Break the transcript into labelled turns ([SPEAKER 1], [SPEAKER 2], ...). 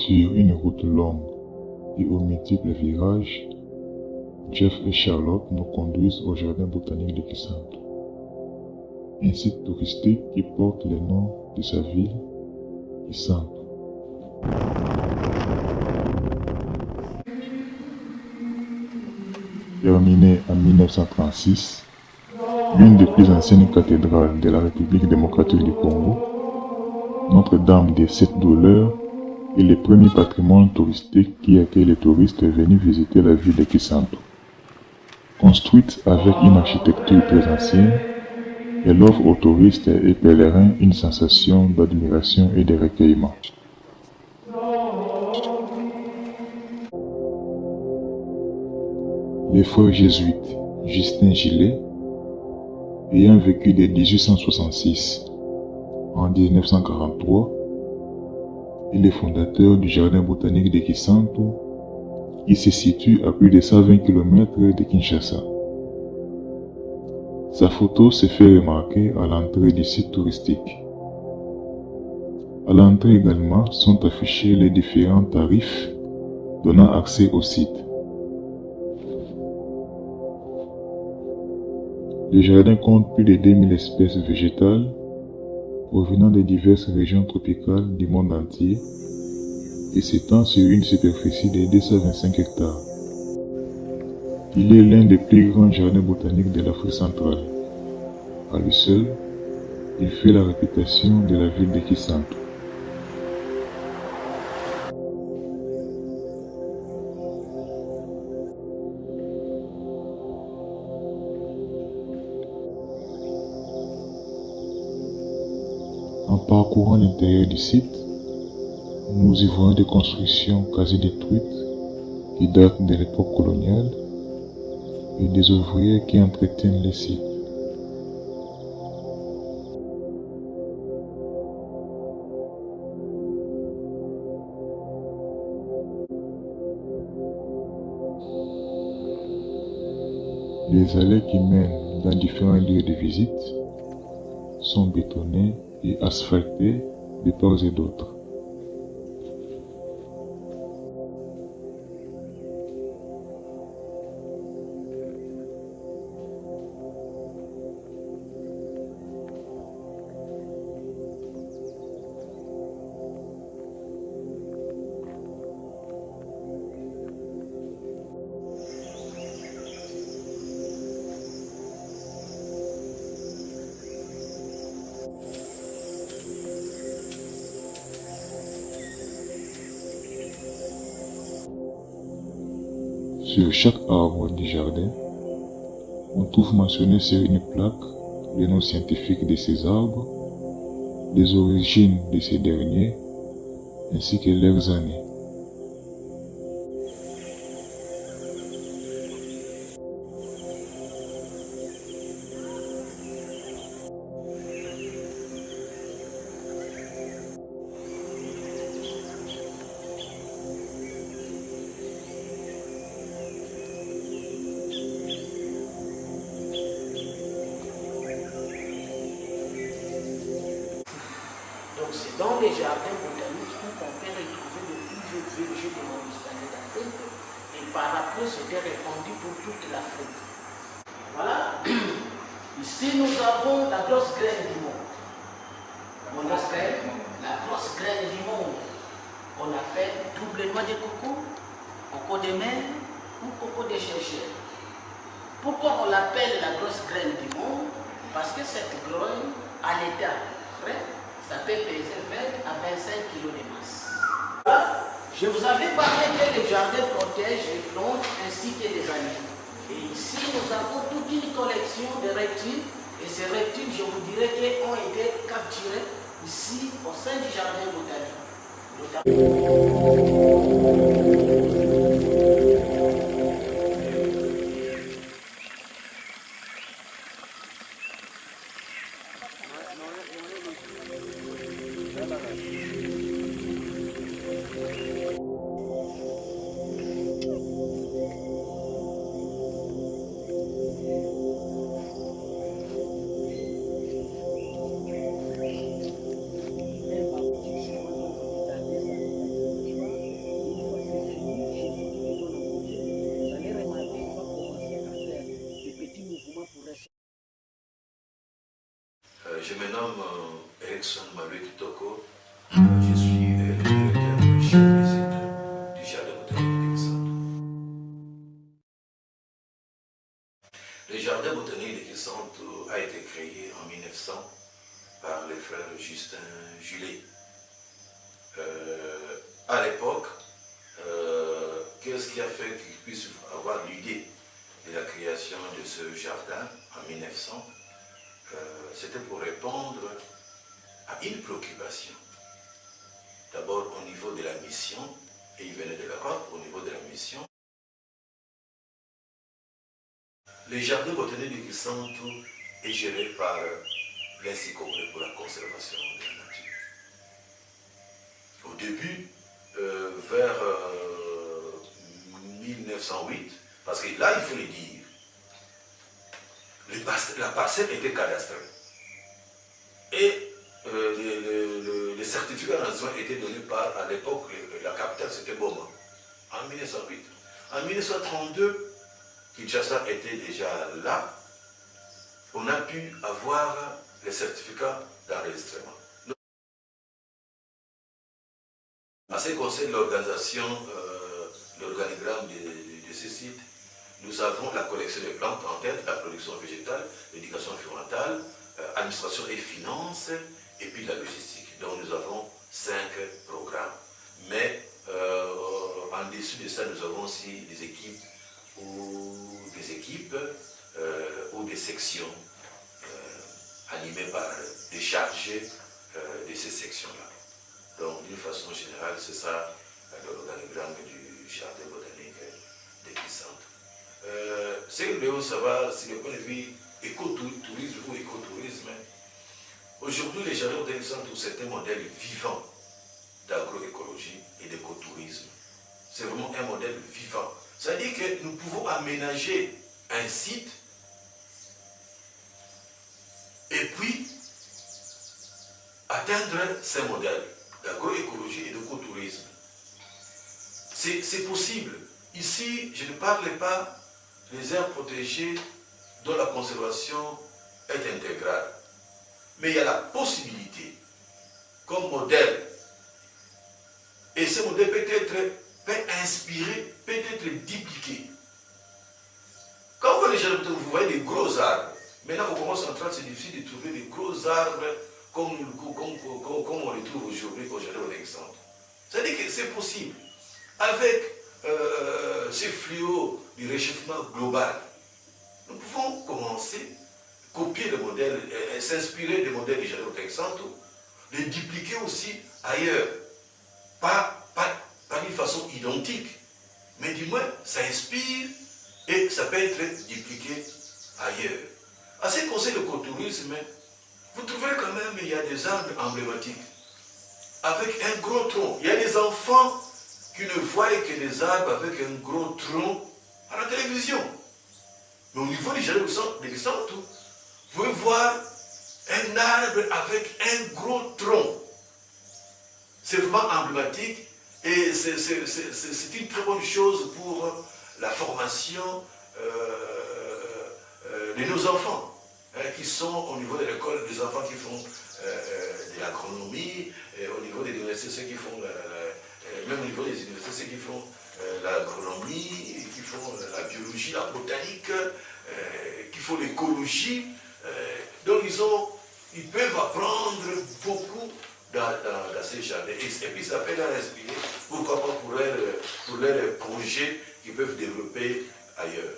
[SPEAKER 1] Sur une route longue et aux multiples virages, Jeff et Charlotte nous conduisent au jardin botanique de Kisantu, un site touristique qui porte le nom de sa ville, Kisantu. Terminée en 1936, l'une des plus anciennes cathédrales de la République démocratique du Congo, Notre-Dame des Sept Douleurs est le premier patrimoine touristique qui accueille les touristes venus visiter la ville de Kisantu. Construite avec une architecture très ancienne, elle offre aux touristes et pèlerins une sensation d'admiration et de recueillement. Les frères jésuites Justin Gillet, ayant vécu de 1866 en 1943, est le fondateur du jardin botanique de Kisantu, qui se situe à plus de 120 km de Kinshasa. Sa photo se fait remarquer à l'entrée du site touristique. À l'entrée également sont affichés les différents tarifs donnant accès au site. Le jardin compte plus de 2000 espèces végétales provenant de diverses régions tropicales du monde entier et s'étend sur une superficie de 225 hectares. Il est l'un des plus grands jardins botaniques de l'Afrique centrale. À lui seul, il fait la réputation de la ville de Kisantu. En parcourant l'intérieur du site, nous y voyons des constructions quasi détruites qui datent de l'époque coloniale et des ouvriers qui entretiennent les sites. Les allées qui mènent dans différents lieux de visite sont bétonnées et asphaltées de part et d'autre. Sur chaque arbre du jardin, on trouve mentionné sur une plaque le nom scientifique de ces arbres, les origines de ces derniers, ainsi que leurs années.
[SPEAKER 2] Donc c'est dans les jardins botaniques où on peut retrouver de plusieurs végétaux de monde hispanique d'Afrique et par après c'était répandu pour toute l'Afrique. Voilà. Ici nous avons la grosse graine du monde. La grosse graine du monde. On appelle double noix de coco, coco de mer ou coco de chercheur. Pourquoi on l'appelle la grosse graine du monde? Parce que cette graine, à l'état frais, ça peut peser 20 à 25 kg de masse. Je vous avais parlé que le jardin protège les plantes ainsi que les animaux. Et ici, nous avons toute une collection de reptiles. Et ces reptiles, je vous dirais qu'ils ont été capturés ici au sein du jardin botanique.
[SPEAKER 3] Erickson Malue Kitoko. Je suis le directeur chef des sites du Jardin botanique de Kisanto. Le Jardin botanique de Kisanto a été créé en 1900 par les frères Justin Julet. À l'époque, qu'est-ce qui a fait qu'ils puissent avoir l'idée de la création de ce jardin en 1900? C'était pour répondre à une préoccupation. D'abord au niveau de la mission, et il venait de l'Europe, au niveau de la mission. Le jardin botanique de Kisanto est géré par l'Institut pour la conservation de la nature. Au début, vers 1908, parce que là, il faut le dire, la parcelle était cadastrée. Et les certificats d'enregistrement étaient donnés par, à l'époque, la capitale c'était Boma, en 1908. En 1932, Kinshasa était déjà là. On a pu avoir les certificats d'enregistrement. En ce qui concerne l'organisation, l'organigramme de ces sites, nous avons la collection des plantes en tête, la production végétale, l'éducation environnementale, administration et finances, et puis la logistique. Donc nous avons 5 programmes. Mais en dessous de ça, nous avons aussi des équipes ou des sections animées par des chargés de ces sections-là. Donc d'une façon générale, c'est ça l'organigramme du jardin botanique de Kisanto. Ce que nous devons savoir, c'est le point de vue écotourisme ou écotourisme. Aujourd'hui, les jardins botaniques sont c'est un modèle vivant d'agroécologie et d'écotourisme. C'est vraiment un modèle vivant. C'est-à-dire que nous pouvons aménager un site et puis atteindre ces modèles d'agroécologie et d'écotourisme. C'est possible. Ici, je ne parle pas des aires protégées dont la conservation est intégrale. Mais il y a la possibilité, comme modèle, et ce modèle peut inspirer, peut être dupliqué. Quand vous voyez les jardins, vous voyez des gros arbres. Maintenant, au Congo central, c'est difficile de trouver des gros arbres comme on les trouve aujourd'hui au jardin botanique centre. C'est-à-dire que c'est possible. Avec ces fléaux du réchauffement global, nous pouvons commencer à copier le modèle, s'inspirer des modèles du jardin botanique centre, les dupliquer aussi ailleurs. Pas d'une façon identique, mais du moins ça inspire et ça peut être dupliqué ailleurs. À ce qui concerne l'écotourisme, vous trouverez quand même il y a des arbres emblématiques avec un gros tronc. Il y a des enfants qui ne voient que des arbres avec un gros tronc à la télévision. Mais au niveau du jardin de Kisanto, vous pouvez voir un arbre avec un gros tronc. C'est vraiment emblématique et c'est une très bonne chose pour la formation de nos enfants qui sont au niveau de l'école, des enfants qui font de l'agronomie, au niveau des universités, ceux qui font, même au niveau des universités, ceux qui font l'agronomie, qui font la biologie, la botanique, qui font l'écologie. Donc ils peuvent apprendre beaucoup dans ces jardins. Et puis ça peut leur inspirer, pourquoi pas pour leurs projets qu'ils peuvent développer ailleurs.